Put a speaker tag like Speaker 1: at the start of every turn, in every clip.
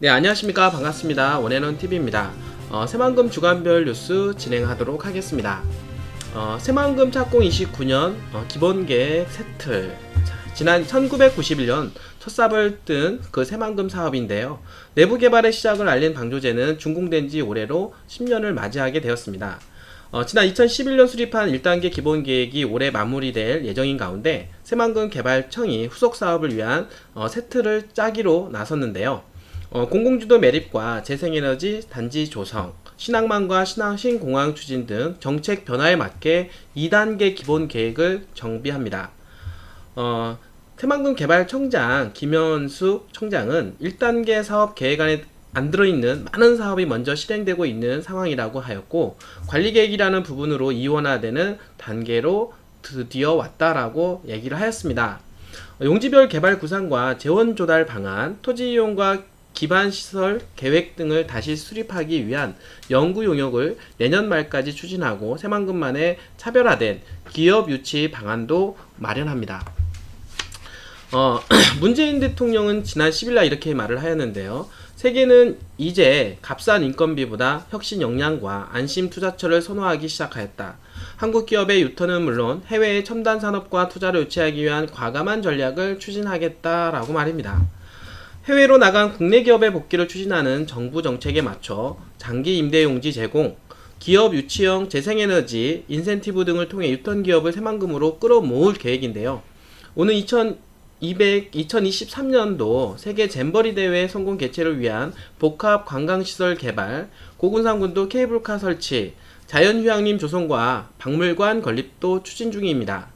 Speaker 1: 네, 안녕하십니까. 반갑습니다. 원앤원 TV입니다. 새만금 주간별 뉴스 진행하도록 하겠습니다. 새만금 착공 29년 기본계획 세틀. 지난 1991년 첫 삽을 뜬 그 새만금 사업인데요. 내부 개발의 시작을 알린 방조제는 준공된 지 올해로 10년을 맞이하게 되었습니다. 지난 2011년 수립한 1단계 기본계획이 올해 마무리될 예정인 가운데 새만금 개발청이 후속 사업을 위한 세틀을 짜기로 나섰는데요. 공공주도 매립과 재생에너지 단지 조성, 신항만과 신공항 추진 등 정책 변화에 맞게 2단계 기본 계획을 정비합니다. 새만금 개발청장 김현숙 청장은 1단계 사업 계획안에 안 들어있는 많은 사업이 먼저 실행되고 있는 상황이라고 하였고, 관리계획이라는 부분으로 이원화되는 단계로 드디어 왔다라고 얘기를 하였습니다. 용지별 개발 구상과 재원 조달 방안, 토지 이용과 기반시설 계획 등을 다시 수립하기 위한 연구 용역을 내년 말까지 추진하고 새만금만의 차별화된 기업 유치 방안도 마련합니다. 문재인 대통령은 지난 10일날 이렇게 말을 하였는데요. 세계는 이제 값싼 인건비보다 혁신 역량과 안심 투자처를 선호하기 시작하였다. 한국 기업의 유턴은 물론 해외의 첨단 산업과 투자를 유치하기 위한 과감한 전략을 추진하겠다라고 말입니다. 해외로 나간 국내 기업의 복귀를 추진하는 정부 정책에 맞춰 장기 임대용지 제공, 기업 유치형 재생에너지, 인센티브 등을 통해 유턴 기업을 새만금으로 끌어모을 계획인데요. 오는 2023년도 세계 잼버리 대회 성공 개최를 위한 복합 관광시설 개발, 고군산군도 케이블카 설치, 자연휴양림 조성과 박물관 건립도 추진 중입니다.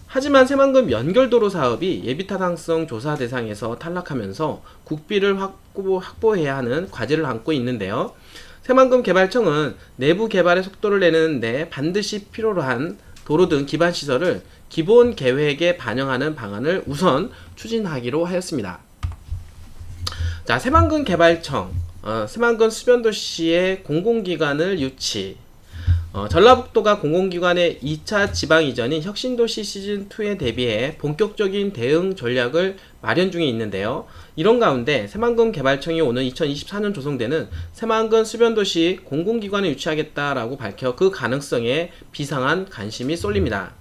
Speaker 1: 하지만 새만금 연결도로 사업이 예비타당성 조사 대상에서 탈락하면서 국비를 확보해야 하는 과제를 안고 있는데요. 새만금 개발청은 내부 개발의 속도를 내는데 반드시 필요로 한 도로 등 기반시설을 기본 계획에 반영하는 방안을 우선 추진하기로 하였습니다. 자, 새만금 개발청, 새만금 수변도시의 공공기관을 유치. 전라북도가 공공기관의 2차 지방 이전인 혁신도시 시즌2에 대비해 본격적인 대응 전략을 마련 중에 있는데요. 이런 가운데 새만금 개발청이 오는 2024년 조성되는 새만금 수변도시 공공기관을 유치하겠다라고 밝혀 그 가능성에 비상한 관심이 쏠립니다.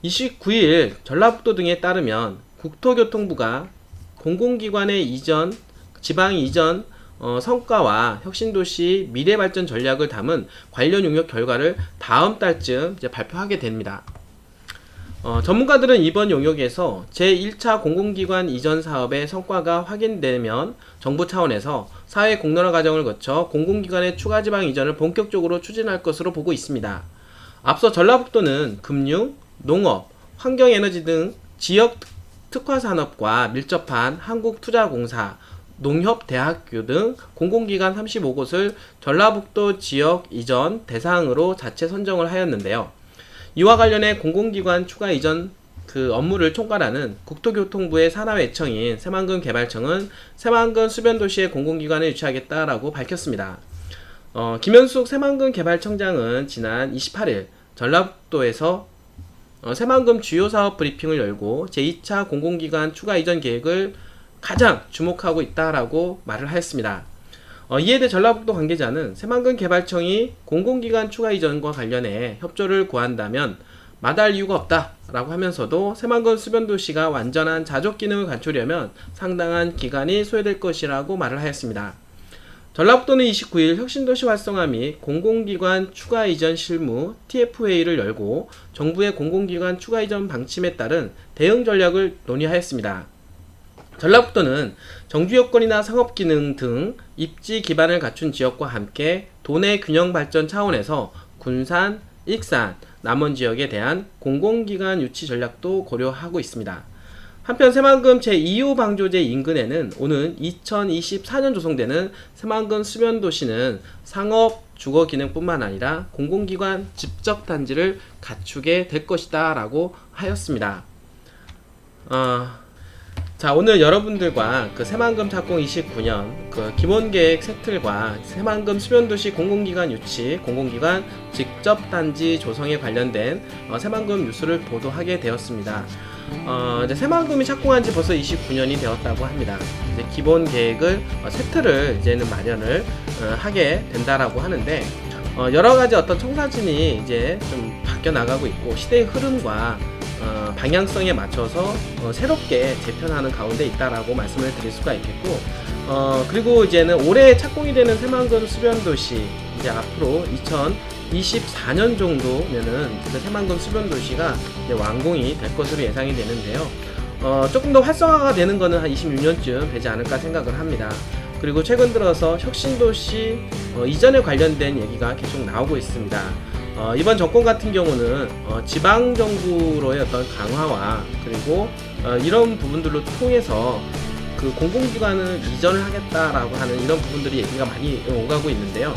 Speaker 1: 29일 전라북도 등에 따르면 국토교통부가 공공기관의 이전, 지방 이전 성과와 혁신도시 미래발전 전략을 담은 관련 용역 결과를 다음 달쯤 발표하게 됩니다. 전문가들은 이번 용역에서 제1차 공공기관 이전 사업의 성과가 확인되면 정부 차원에서 사회 공론화 과정을 거쳐 공공기관의 추가 지방 이전을 본격적으로 추진할 것으로 보고 있습니다. 앞서 전라북도는 금융, 농업, 환경에너지 등 지역 특화산업과 밀접한 한국투자공사, 농협대학교 등 공공기관 35곳을 전라북도 지역 이전 대상으로 자체 선정을 하였는데요. 이와 관련해 공공기관 추가 이전 업무를 총괄하는 국토교통부의 산하외청인 새만금 개발청은 새만금 수변도시의 공공기관을 유치하겠다라고 밝혔습니다. 김현숙 새만금 개발청장은 지난 28일 전라북도에서 새만금 주요 사업 브리핑을 열고 제2차 공공기관 추가 이전 계획을 가장 주목하고 있다라고 말을 하였습니다. 이에 대해 전라북도 관계자는 새만금 개발청이 공공기관 추가 이전과 관련해 협조를 구한다면 마다할 이유가 없다라고 하면서도 새만금 수변도시가 완전한 자족 기능을 갖추려면 상당한 기간이 소요될 것이라고 말을 하였습니다. 전라북도는 29일 혁신도시 활성화 및 공공기관 추가 이전 실무 TF회의를 열고 정부의 공공기관 추가 이전 방침에 따른 대응 전략을 논의하였습니다. 전라북도는 정주 여건이나 상업기능 등 입지 기반을 갖춘 지역과 함께 도내 균형 발전 차원에서 군산, 익산, 남원 지역에 대한 공공기관 유치 전략도 고려하고 있습니다. 한편 새만금 제2호 방조제 인근에는 오는 2024년 조성되는 새만금 수변도시는 상업, 주거 기능뿐만 아니라 공공기관 집적단지를 갖추게 될 것이다 라고 하였습니다. 자, 오늘 여러분들과 새만금 착공 29년 기본계획 세틀과 새만금 수변도시 공공기관 유치, 공공기관 직접단지 조성에 관련된 새만금 뉴스를 보도하게 되었습니다. 이제 새만금이 착공한 지 벌써 29년이 되었다고 합니다. 이제 기본 계획을 세 틀을 이제는 마련을 하게 된다라고 하는데, 여러 가지 어떤 청사진이 이제 좀 바뀌어 나가고 있고 시대의 흐름과 방향성에 맞춰서 새롭게 재편하는 가운데 있다라고 말씀을 드릴 수가 있겠고, 그리고 이제는 올해 착공이 되는 새만금 수변도시, 이제 앞으로 2024년 정도면은 새만금 수변도시가 이제 완공이 될 것으로 예상이 되는데요. 조금 더 활성화가 되는 거는 한 26년쯤 되지 않을까 생각을 합니다. 그리고 최근 들어서 혁신도시 이전에 관련된 얘기가 계속 나오고 있습니다. 이번 정권 같은 경우는 지방정부로의 어떤 강화와 그리고 이런 부분들로 통해서 그 공공기관을 이전을 하겠다라고 하는 이런 부분들이 얘기가 많이 오가고 있는데요.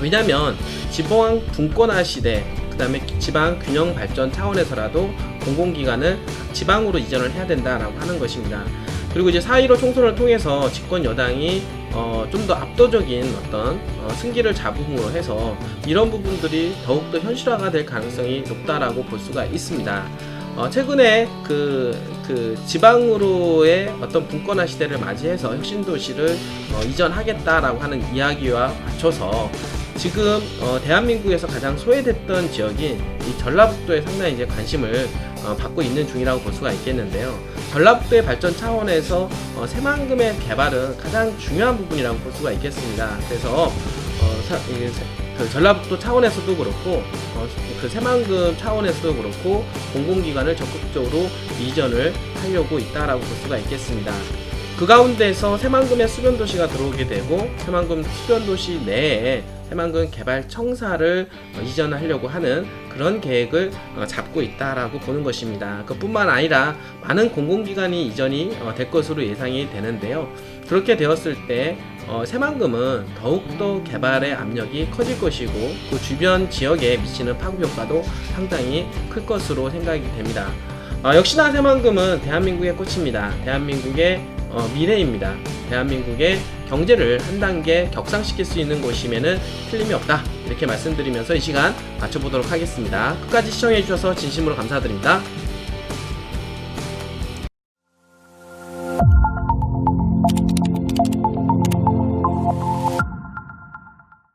Speaker 1: 왜냐하면 지방 분권화 시대, 그 다음에 지방 균형 발전 차원에서라도 공공기관을 지방으로 이전을 해야 된다라고 하는 것입니다. 그리고 이제 4.15 총선을 통해서 집권 여당이 좀 더 압도적인 어떤 승기를 잡음으로 해서 이런 부분들이 더욱더 현실화가 될 가능성이 높다라고 볼 수가 있습니다. 최근에 그 지방으로의 어떤 분권화 시대를 맞이해서 혁신도시를 이전하겠다라고 하는 이야기와 맞춰서 지금 대한민국에서 가장 소외됐던 지역인 이 전라북도에 상당히 이제 관심을 받고 있는 중이라고 볼 수가 있겠는데요. 전라북도의 발전 차원에서 새만금의 개발은 가장 중요한 부분이라고 볼 수가 있겠습니다. 그래서 그 전라북도 차원에서도 그렇고 그 새만금 차원에서도 그렇고 공공기관을 적극적으로 이전을 하려고 있다라고 볼 수가 있겠습니다. 그 가운데서 새만금의 수변도시가 들어오게 되고 새만금 수변도시 내에 새만금 개발청사를 이전하려고 하는 그런 계획을 잡고 있다라고 보는 것입니다. 그뿐만 아니라 많은 공공기관이 이전이 될 것으로 예상이 되는데요. 그렇게 되었을 때 새만금은 더욱더 개발의 압력이 커질 것이고 그 주변 지역에 미치는 파급 효과도 상당히 클 것으로 생각이 됩니다. 역시나 새만금은 대한민국의 꽃입니다. 대한민국의 미래입니다. 대한민국의 경제를 한 단계 격상시킬 수 있는 곳이면은 틀림이 없다. 이렇게 말씀드리면서 이 시간 마쳐보도록 하겠습니다. 끝까지 시청해주셔서 진심으로 감사드립니다.